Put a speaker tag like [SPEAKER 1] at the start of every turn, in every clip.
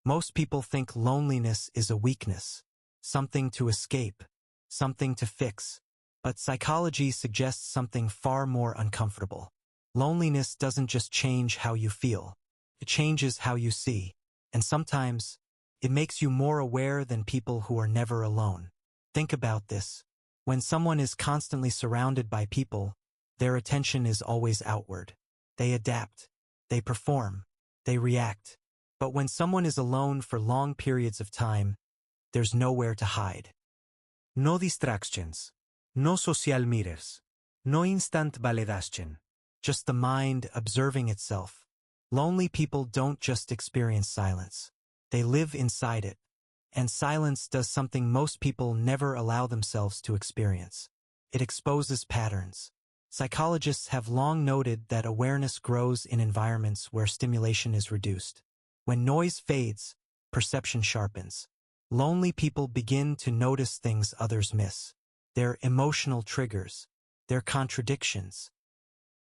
[SPEAKER 1] Most people think loneliness is a weakness, something to escape, something to fix. But psychology suggests something far more uncomfortable. Loneliness doesn't just change how you feel. It changes how you see. And sometimes, it makes you more aware than people who are never alone. Think about this. When someone is constantly surrounded by people, their attention is always outward. They adapt. They perform. They react. But when someone is alone for long periods of time, there's nowhere to hide. No distractions. No social mirrors. No instant validation. Just the mind observing itself. Lonely people don't just experience silence. They live inside it. And silence does something most people never allow themselves to experience. It exposes patterns. Psychologists have long noted that awareness grows in environments where stimulation is reduced. When noise fades, perception sharpens. Lonely people begin to notice things others miss. Their emotional triggers, their contradictions,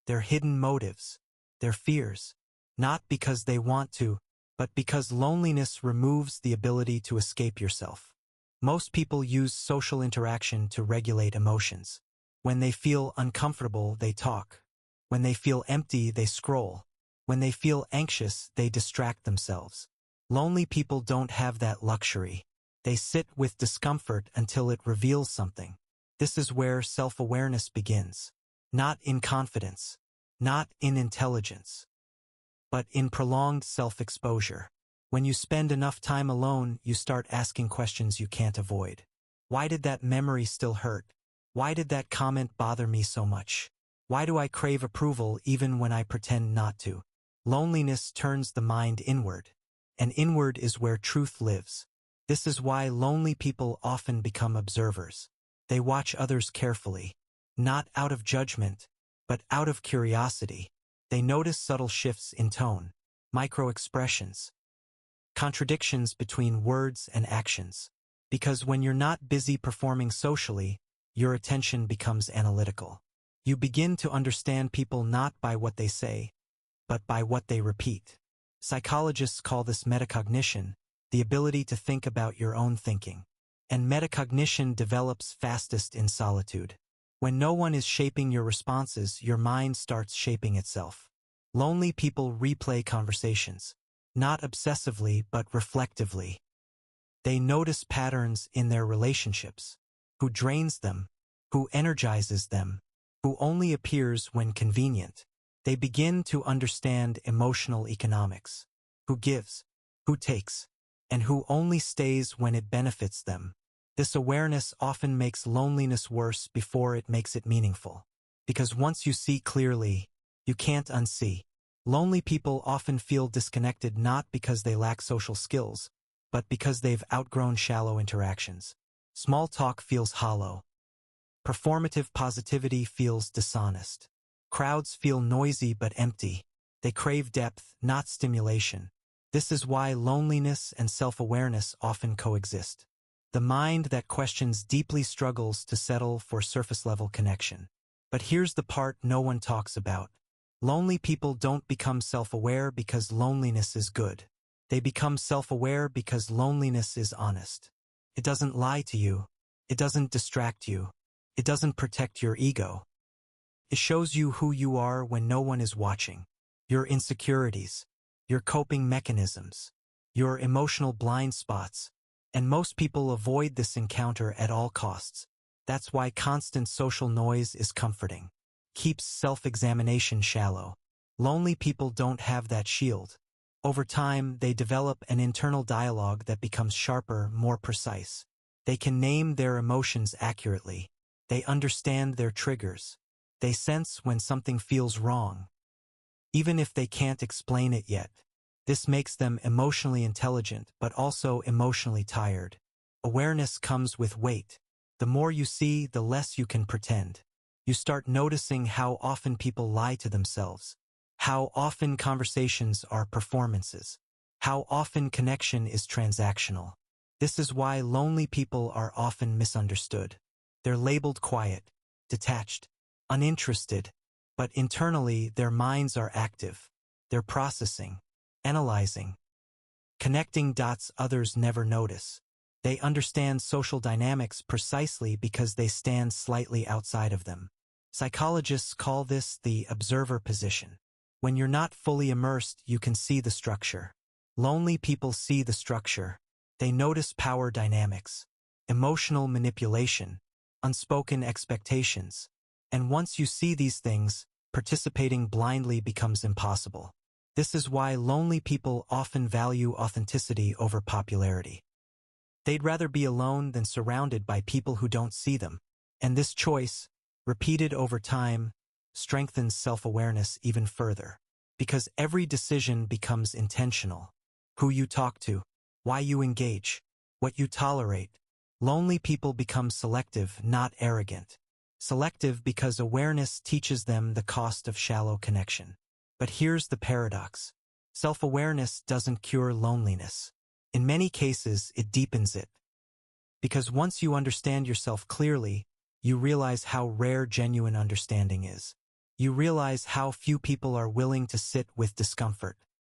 [SPEAKER 1] their hidden motives, their fears. Not because they want to, but because loneliness removes the ability to escape yourself. Most people use social interaction to regulate emotions. When they feel uncomfortable, they talk. When they feel empty, they scroll. When they feel anxious, they distract themselves. Lonely people don't have that luxury. They sit with discomfort until it reveals something. This is where self-awareness begins. Not in confidence, not in intelligence, but in prolonged self-exposure. When you spend enough time alone, you start asking questions you can't avoid. Why did that memory still hurt? Why did that comment bother me so much? Why do I crave approval even when I pretend not to? Loneliness turns the mind inward, and inward is where truth lives. This is why lonely people often become observers. They watch others carefully, not out of judgment, but out of curiosity. They notice subtle shifts in tone, micro-expressions, contradictions between words and actions. Because when you're not busy performing socially, your attention becomes analytical. You begin to understand people not by what they say, but by what they repeat. Psychologists call this metacognition, the ability to think about your own thinking. And metacognition develops fastest in solitude. When no one is shaping your responses, your mind starts shaping itself. Lonely people replay conversations, not obsessively but reflectively. They notice patterns in their relationships. Who drains them? Who energizes them? Who only appears when convenient? They begin to understand emotional economics. Who gives? Who takes? And who only stays when it benefits them. This awareness often makes loneliness worse before it makes it meaningful. Because once you see clearly, you can't unsee. Lonely people often feel disconnected not because they lack social skills, but because they've outgrown shallow interactions. Small talk feels hollow. Performative positivity feels dishonest. Crowds feel noisy but empty. They crave depth, not stimulation. This is why loneliness and self-awareness often coexist. The mind that questions deeply struggles to settle for surface-level connection. But here's the part no one talks about. Lonely people don't become self-aware because loneliness is good. They become self-aware because loneliness is honest. It doesn't lie to you. It doesn't distract you. It doesn't protect your ego. It shows you who you are when no one is watching. Your insecurities, your coping mechanisms, your emotional blind spots. And most people avoid this encounter at all costs. That's why constant social noise is comforting. Keeps self-examination shallow. Lonely people don't have that shield. Over time, they develop an internal dialogue that becomes sharper, more precise. They can name their emotions accurately. They understand their triggers. They sense when something feels wrong, even if they can't explain it yet. This makes them emotionally intelligent, but also emotionally tired. Awareness comes with weight. The more you see, the less you can pretend. You start noticing how often people lie to themselves, how often conversations are performances, how often connection is transactional. This is why lonely people are often misunderstood. They're labeled quiet, detached, uninterested, but internally their minds are active. They're processing, analyzing, connecting dots others never notice. They understand social dynamics precisely because they stand slightly outside of them. Psychologists call this the observer position. When you're not fully immersed, you can see the structure. Lonely people see the structure. They notice power dynamics, emotional manipulation, unspoken expectations. And once you see these things, participating blindly becomes impossible. This is why lonely people often value authenticity over popularity. They'd rather be alone than surrounded by people who don't see them. And this choice, repeated over time, strengthens self-awareness even further. Because every decision becomes intentional. Who you talk to, why you engage, what you tolerate. Lonely people become selective, not arrogant. Selective because awareness teaches them the cost of shallow connection. But here's the paradox. Self-awareness doesn't cure loneliness. In many cases, it deepens it. Because once you understand yourself clearly, you realize how rare genuine understanding is. You realize how few people are willing to sit with discomfort,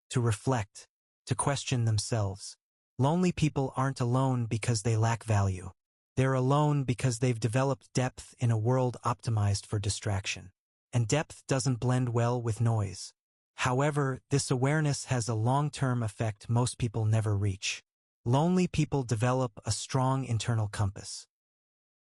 [SPEAKER 1] to reflect, to question themselves. Lonely people aren't alone because they lack value. They're alone because they've developed depth in a world optimized for distraction. And depth doesn't blend well with noise. However, this awareness has a long-term effect most people never reach. Lonely people develop a strong internal compass.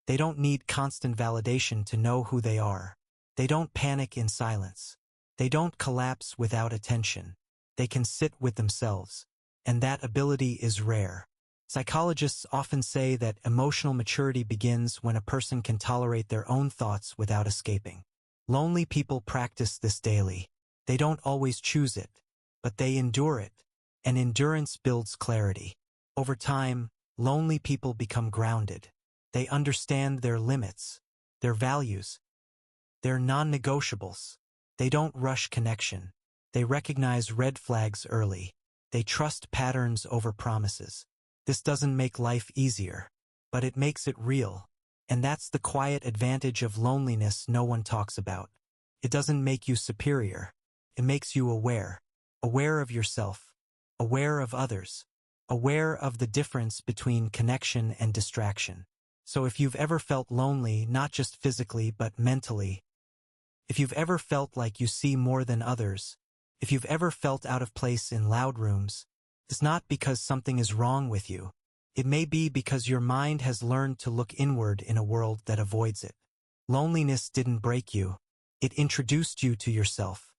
[SPEAKER 1] They don't need constant validation to know who they are. They don't panic in silence. They don't collapse without attention. They can sit with themselves. And that ability is rare. Psychologists often say that emotional maturity begins when a person can tolerate their own thoughts without escaping. Lonely people practice this daily. They don't always choose it, but they endure it, and endurance builds clarity. Over time, lonely people become grounded. They understand their limits, their values, their non-negotiables. They don't rush connection. They recognize red flags early. They trust patterns over promises. This doesn't make life easier, but it makes it real. And that's the quiet advantage of loneliness no one talks about. It doesn't make you superior. It makes you aware. Aware of yourself. Aware of others. Aware of the difference between connection and distraction. So if you've ever felt lonely, not just physically but mentally, if you've ever felt like you see more than others, if you've ever felt out of place in loud rooms, it's not because something is wrong with you. It may be because your mind has learned to look inward in a world that avoids it. Loneliness didn't break you. It introduced you to yourself.